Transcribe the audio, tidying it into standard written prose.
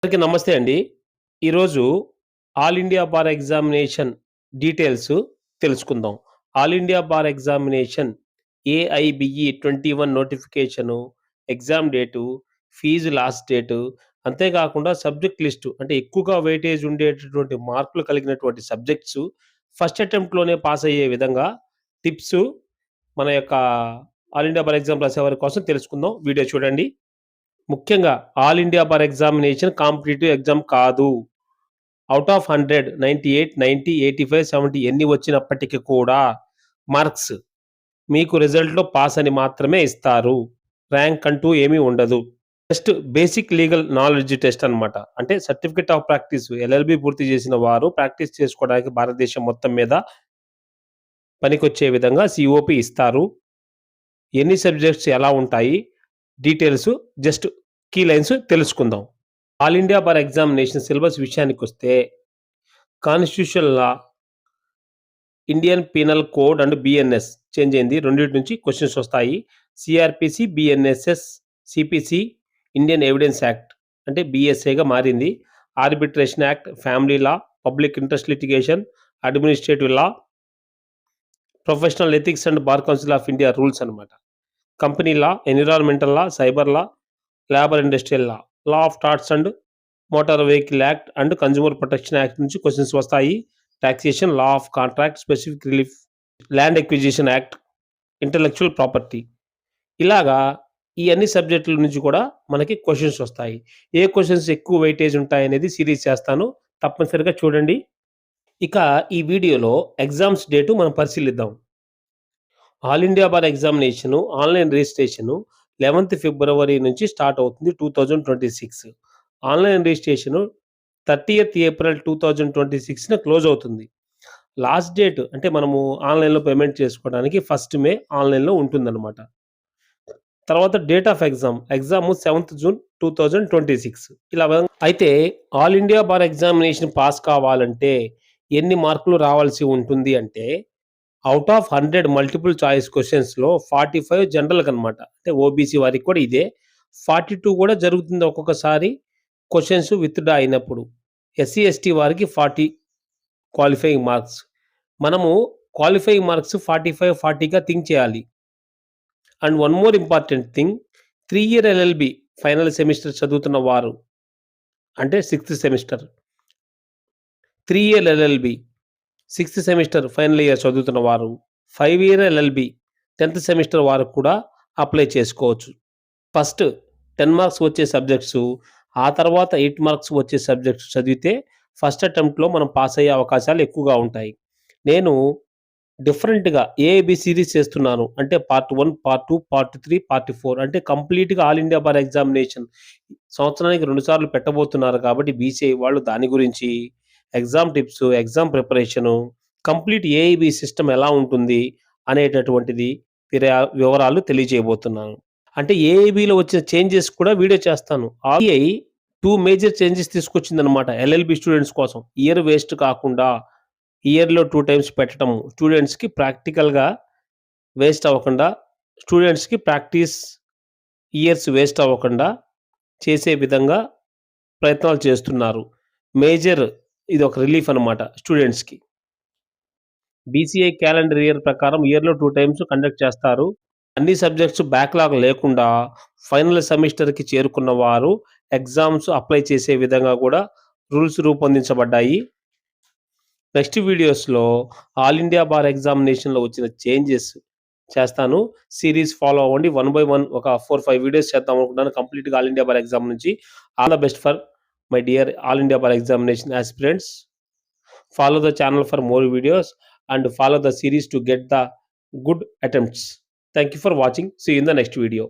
అందరికీ నమస్తే అండి. ఈరోజు All India Bar Examination details తెలుసుకుందాం. All India Bar Examination AIBE 21 notification, exam date, fee last date, అంతేకాకుండా సబ్జెక్ట్ లిస్టు అంటే ఎక్కువగా వెయిటేజ్ ఉండేటటువంటి మార్కులు కలిగినటువంటి సబ్జెక్ట్సు ఫస్ట్ అటెంప్ట్‌లోనే పాస్ అయ్యే విధంగా టిప్సు మన యొక్క ఆల్ ఇండియా బార్ ఎగ్జామ్ రాసేవారి కోసం తెలుసుకుందాం. వీడియో చూడండి. ముఖ్యంగా All India Bar Examination competitive exam కాదు. ఔట్ ఆఫ్ 100 98, 90, 85, 70 ఎన్ని వచ్చినప్పటికి కూడా మార్క్స్ మీకు రిజల్ట్‌లో పాస్ అని మాత్రమే ఇస్తారు. ర్యాంక్ అంటూ ఏమీ ఉండదు. Just basic legal knowledge test అన్నమాట. అంటే సర్టిఫికేట్ ఆఫ్ ప్రాక్టీస్ ఎల్ఎల్‌బి పూర్తి చేసిన వారు ప్రాక్టీస్ చేసుకోవడానికి భారతదేశం మొత్తం మీద పనికొచ్చే విధంగా సిఓపి ఇస్తారు. ఎన్ని సబ్జెక్ట్స్ ఎలా ఉంటాయి? డీటెయిల్స్ జస్ట్ కీ లైన్స్ తెలుసుకుందాం. All India Bar Examination syllabus విషయానికొస్తే constitution law, Indian Penal Code and BNS change అయింది. రెండిటి నుంచి క్వెషన్స్ వస్తాయి. CrPC, BNSS, CPC, Indian Evidence Act అంటే బిఎస్ఏగా మారింది. Arbitration act, family law, public interest litigation, administrative law, professional ethics and Bar Council of India rules అన్నమాట. Company law, environmental law, cyber law, labour industrial law, law of torts and motor vehicle act and consumer protection act నుంచి questions వస్తాయి. Taxation, law of contract, specific relief, land acquisition act, intellectual property, ఇలాగా ఈ అన్ని సబ్జెక్టుల నుంచి కూడా మనకి questions వస్తాయి. ఏ questions ఎక్కువ వెయిటేజ్ ఉంటాయనేది సిరీస్ చేస్తాను. తప్పనిసరిగా చూడండి. ఇక ఈ వీడియోలో ఎగ్జామ్స్ డేటు మనం పరిశీలిద్దాం. All India Bar Examination online registration 11th ఫిబ్రవరి నుంచి స్టార్ట్ అవుతుంది 2026. ఆన్‌లైన్ రిజిస్ట్రేషను 30th ఏప్రిల్ 2026న క్లోజ్ అవుతుంది. లాస్ట్ డేట్ అంటే మనము ఆన్‌లైన్‌లో పేమెంట్ చేసుకోవడానికి 1st మే ఆన్‌లైన్‌లో ఉంటుందన్నమాట. తర్వాత date of exam 7th June 2026 ఇలా అయితే all India Bar examination pass కావాలంటే ఎన్ని మార్కులు రావాల్సి ఉంటుంది అంటే ఔట్ ఆఫ్ 100 మల్టిపుల్ చాయిస్ క్వెషన్స్‌లో 45 జనరల్‌కనమాట. అంటే ఓబీసీ వారికి కూడా ఇదే. 42 కూడా జరుగుతుంది ఒక్కొక్కసారి క్వెషన్స్ విత్‌డ్రా అయినప్పుడు. ఎస్సీ, ఎస్టీ వారికి 40 క్వాలిఫైయింగ్ మార్క్స్. మనము క్వాలిఫైయింగ్ మార్క్స్ 45, 40గా థింక్ చేయాలి. And one more important thing 3 year LLB final semester చదువుతున్న వారు అంటే 6th semester. 3 year LLB 6th semester final year చదువుతున్న వారు, 5 ఇయర్ ఎల్ఎల్‌బి 10th సెమిస్టర్ వారు కూడా అప్లై చేసుకోవచ్చు. ఫస్ట్ 10 మార్క్స్ వచ్చే సబ్జెక్ట్సు, ఆ తర్వాత 8 మార్క్స్ వచ్చే సబ్జెక్ట్స్ చదివితే ఫస్ట్ అటెంప్ట్‌లో మనం పాస్ అయ్యే అవకాశాలు ఎక్కువగా ఉంటాయి. నేను డిఫరెంట్‌గా ఏబీ సిరీస్ చేస్తున్నాను. అంటే పార్ట్ 1, పార్ట్ 2, పార్ట్ 3, పార్ట్ 4 అంటే కంప్లీట్‌గా ఆల్ ఇండియా బార్ ఎగ్జామినేషన్ సంవత్సరానికి 2 సార్లు పెట్టబోతున్నారు కాబట్టి బీసీఐ వాళ్ళు దాని గురించి, exam tips, exam preparation, complete AIBE system ఎలా ఉంటుంది అనేటటువంటిది వివరాలు తెలియజేయబోతున్నాను. అంటే ఏఐబీలో వచ్చిన చేంజెస్ కూడా వీడియో చేస్తాను. ఆర్‌బీఐ 2 మేజర్ చేంజెస్ తీసుకొచ్చిందనమాట ఎల్ఎల్‌బీ స్టూడెంట్స్ కోసం. ఇయర్ వేస్ట్ కాకుండా ఇయర్‌లో 2 టైమ్స్ పెట్టడం. స్టూడెంట్స్‌కి ప్రాక్టికల్‌గా వేస్ట్ అవ్వకుండా, స్టూడెంట్స్‌కి ప్రాక్టీస్ ఇయర్స్ వేస్ట్ అవ్వకుండా చేసే విధంగా ప్రయత్నాలు చేస్తున్నారు. మేజర్ ఇదొక రిలీఫ్ అనమాట స్టూడెంట్స్‌కి. బీసీఐ క్యాలెండర్ ఇయర్ ప్రకారం ఇయర్‌లో 2 టైమ్స్ కండక్ట్ చేస్తారు. అన్ని సబ్జెక్ట్స్ బ్యాక్‌లాగ్ లేకుండా ఫైనల్ సెమిస్టర్‌కి చేరుకున్న వారు ఎగ్జామ్స్ అప్లై చేసే విధంగా కూడా రూల్స్ రూపొందించబడ్డాయి. నెక్స్ట్ వీడియోస్‌లో ఆల్ ఇండియా బార్ ఎగ్జామినేషన్‌లో వచ్చిన చేంజెస్ చేస్తాను. సీరీస్ ఫాలో అవ్వండి. వన్ బై వన్ ఒక 4, 5 వీడియోస్ చేద్దాం అనుకుంటున్నాను కంప్లీట్‌గా ఆల్ ఇండియా బార్ ఎగ్జామ్ నుంచి. All the best for my dear all India Bar examination aspirants. Follow the channel for more videos and follow the series to get the good attempts. Thank you for watching. See you in the next video.